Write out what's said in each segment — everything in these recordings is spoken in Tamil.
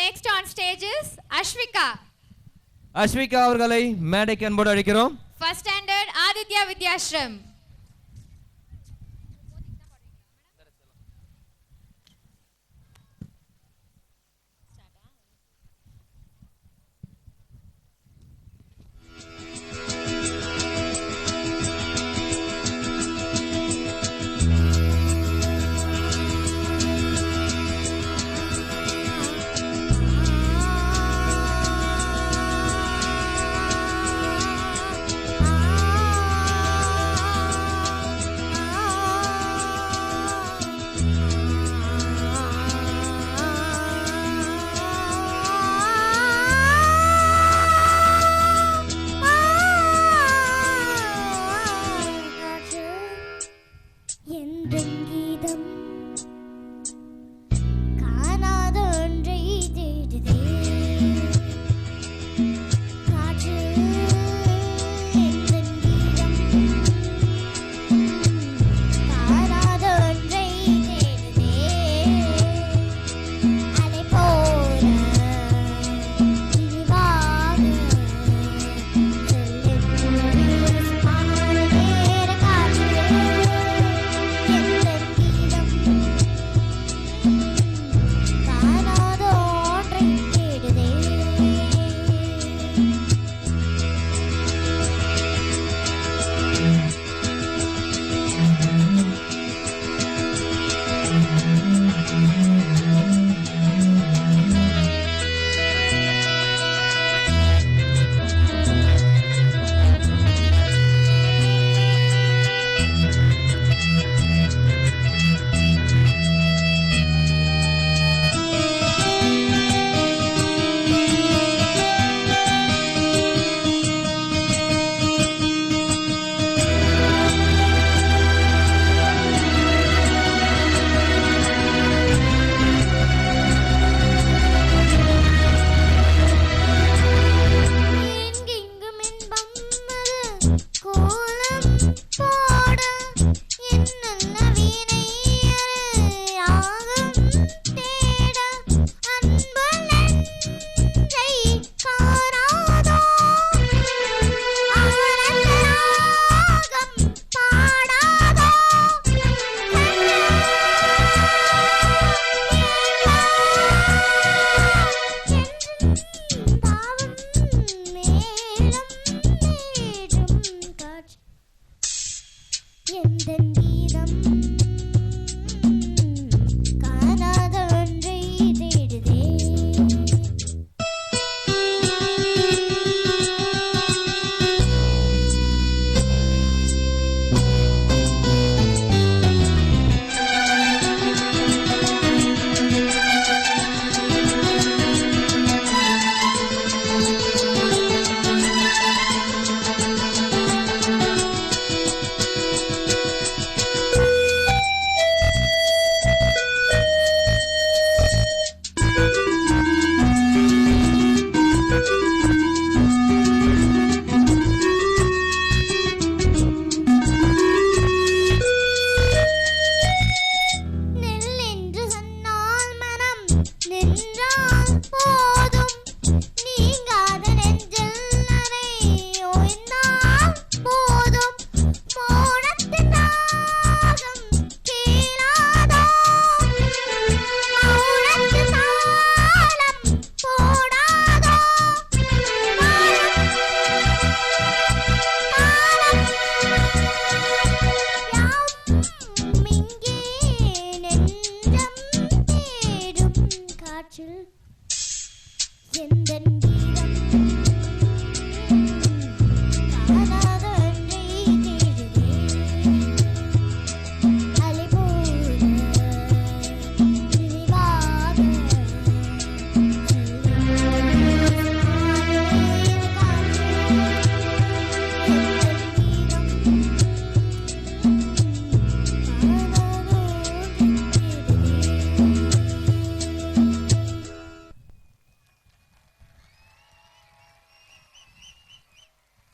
Next on stage is Ashvika. Ashvika அவர்களை மேடைக்கு அன்போடு அழைக்கிறோம். First standard Aditya Vidyashram.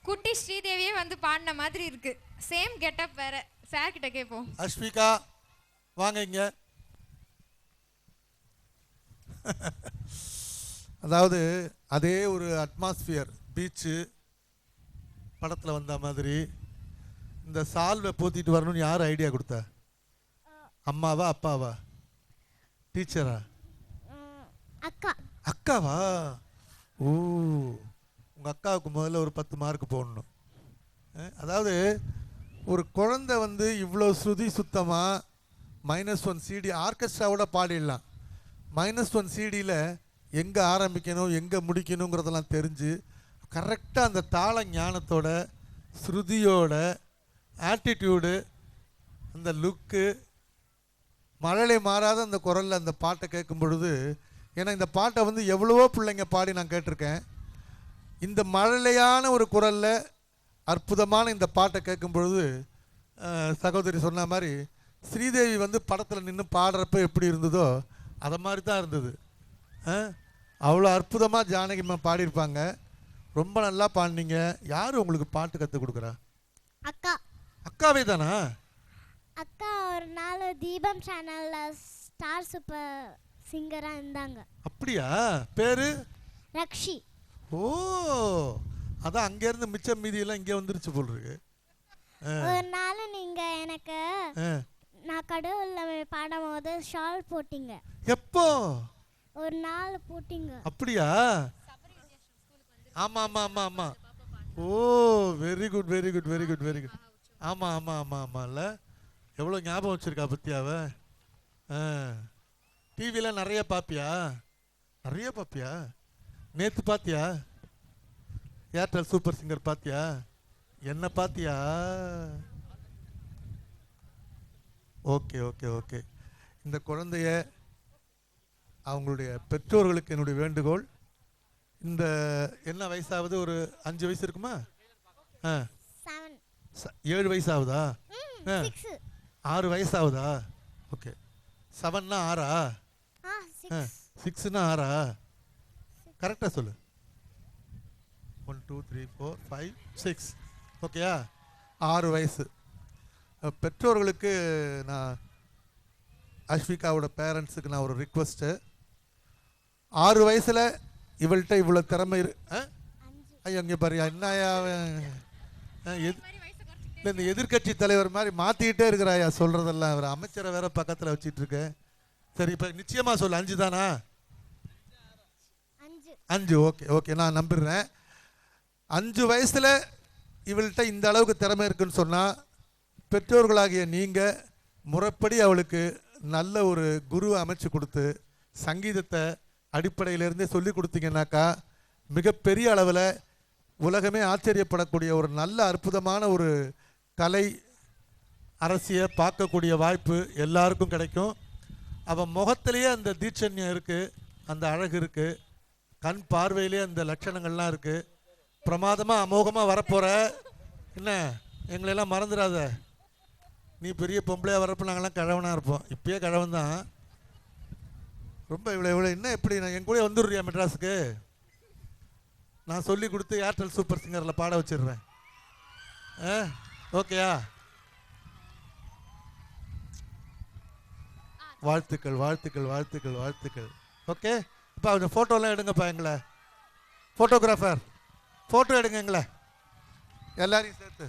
குட்டி ஸ்ரீதேவியே வந்து பாடின மாதிரி இருக்கு. சேம் கெட்டப் வேற. சார் கிட்ட கேப்போம். அஷ்விகா வாங்க இங்க. அதாவது அதே ஒரு அட்மாஸ்பியர் பீச்சு படத்தில் வந்த மாதிரி இந்த சால்வை போத்திட்டு வரணும்னு யார் ஐடியா கொடுத்தா? அம்மாவா அப்பாவா டீச்சரா? அக்கா. அக்காவா? ஓ, உங்கள் அக்காவுக்கு முதல்ல ஒரு 10 மார்க் போடணும். அதாவது ஒரு குழந்தை வந்து இவ்வளோ ஸ்ருதி சுத்தமாக -1 CD ஆர்கெஸ்ட்ராவோட பாடிடலாம். -1 CDயில் எங்கே ஆரம்பிக்கணும் எங்கே முடிக்கணுங்கிறதெல்லாம் தெரிஞ்சு கரெக்டாக அந்த தாள ஞானத்தோட ஸ்ருதியோட ஆட்டிடியூடு அந்த லுக்கு மழலை மாறாத அந்த குரலில் அந்த பாட்டை கேட்கும் பொழுது, ஏன்னா இந்த பாட்டை வந்து எவ்வளவோ பிள்ளைங்க பாடி நான் கேட்டிருக்கேன். இந்த மழலையான ஒரு குரலில் அற்புதமான இந்த பாட்டை கேட்கும் பொழுது சகோதரி சொன்ன மாதிரி ஸ்ரீதேவி வந்து படத்தில் நின்று பாடுறப்ப எப்படி இருந்ததோ அதை மாதிரி தான் இருந்தது. அவ்வளோ அற்புதமாக ஜானகிம்மா பாடியிருப்பாங்க. ரொம்ப நல்லா பாடினீங்க. யார் உங்களுக்கு பாட்டு கற்றுக் கொடுக்குறா? அக்கா. அக்காவே தானா? அக்கா ஒரு நாள் தீபம் சேனலில் ஸ்டார் சூப்பர் சிங்கராக இருந்தாங்க. அப்படியா? பேர் ரக்ஷி. ஓ, அதான் அங்கேருந்து மிச்சம் மீதியெல்லாம் இங்கே வந்துருச்சு போல் இருக்கு. ஒரு நாள் நீங்கள் எனக்கு நான் கடவுளில் பாடும்போது ஷால் போட்டிங்க. எப்போ? ஒரு நாள் போட்டிங்க. அப்படியா? ஆமாம் ஆமாம் ஆமாம் ஆமாம். Oh, very good very good very good very good. ஆமாம் ஆமாம் ஆமாம் ஆமாம். இல்லை எவ்வளோ ஞாபகம் வச்சுருக்கா பத்தியாவ. டிவியில் நிறைய பார்ப்பியா? நிறைய பார்ப்பியா? நேற்று பார்த்தியா ஏர்டெல் சூப்பர் சிங்கர்? பார்த்தியா? என்ன பார்த்தியா? Okay okay okay. இந்த குழந்தைய அவங்களுடைய பெற்றோர்களுக்கு என்னுடைய வேண்டுகோள், இந்த என்ன வயசாவது? ஒரு 5 வயசு இருக்குமா? 7 வயசாகுதா? 6 வயசாகுதா? ஓகே. 7னா 6ஆ? 6னா 6ஆ? கரெக்டாக சொல்லு. 1 2 3 4 5 6. ஓகேயா? 6 வயசு. பெற்றோர்களுக்கு நான் அஸ்விகாவோட பேரண்ட்ஸுக்கு நான் ஒரு ரிக்வெஸ்ட்டு. 6 வயசில் இவள்கிட்ட இவ்வளோ திறமை ஐயோ இங்கே பாரு என்னையா இல்லை இந்த எதிர்கட்சி தலைவர் மாதிரி மாற்றிக்கிட்டே இருக்கிறாயா சொல்கிறதெல்லாம். அவர் அமைச்சரை வேற பக்கத்தில் வச்சிட்டு இருக்கேன். சரி, இப்போ நிச்சயமாக சொல்லு. 5 தானா? 5. ஓகே ஓகே, நான் நம்பிடுறேன். 5 வயசில் இவள்கிட்ட இந்த அளவுக்கு திறமை இருக்குன்னு சொன்னால், பெற்றோர்களாகிய நீங்கள் முறைப்படி அவளுக்கு நல்ல ஒரு குருவை அமைச்சு கொடுத்து சங்கீதத்தை அடிப்படையிலேருந்தே சொல்லி கொடுத்தீங்கன்னாக்கா மிகப்பெரிய அளவில் உலகமே ஆச்சரியப்படக்கூடிய ஒரு நல்ல அற்புதமான ஒரு கலை அரசியை பார்க்கக்கூடிய வாய்ப்பு எல்லாருக்கும் கிடைக்கும். அவன் முகத்திலேயே அந்த தீட்சண்யம் இருக்குது, அந்த அழகு இருக்குது, கண் பார்வையிலே அந்த லட்சணங்கள்லாம் இருக்குது. பிரமாதமாக அமோகமாக வரப்போகிற. என்ன எங்களெல்லாம் மறந்துடாத. நீ பெரிய பொம்பளையாக வரப்போ நாங்கள்லாம் கிழவனாக இருப்போம். இப்பயே கிழவன் தான். ரொம்ப இவ்வளோ என்ன எப்படி நான் என் கூட வந்துடுறியா மெட்ராஸுக்கு? நான் சொல்லி கொடுத்து ஏர்டெல் சூப்பர் சிங்கரில் பாட வச்சிடுறேன். ஓகேயா? வாழ்த்துக்கள் வாழ்த்துக்கள் வாழ்த்துக்கள் வாழ்த்துக்கள். ஓகே, இப்போ கொஞ்சம் ஃபோட்டோலாம் எடுங்கப்பா. எங்களை ஃபோட்டோகிராஃபர் ஃபோட்டோ எடுங்க எங்களை எல்லாரையும் சேர்த்து.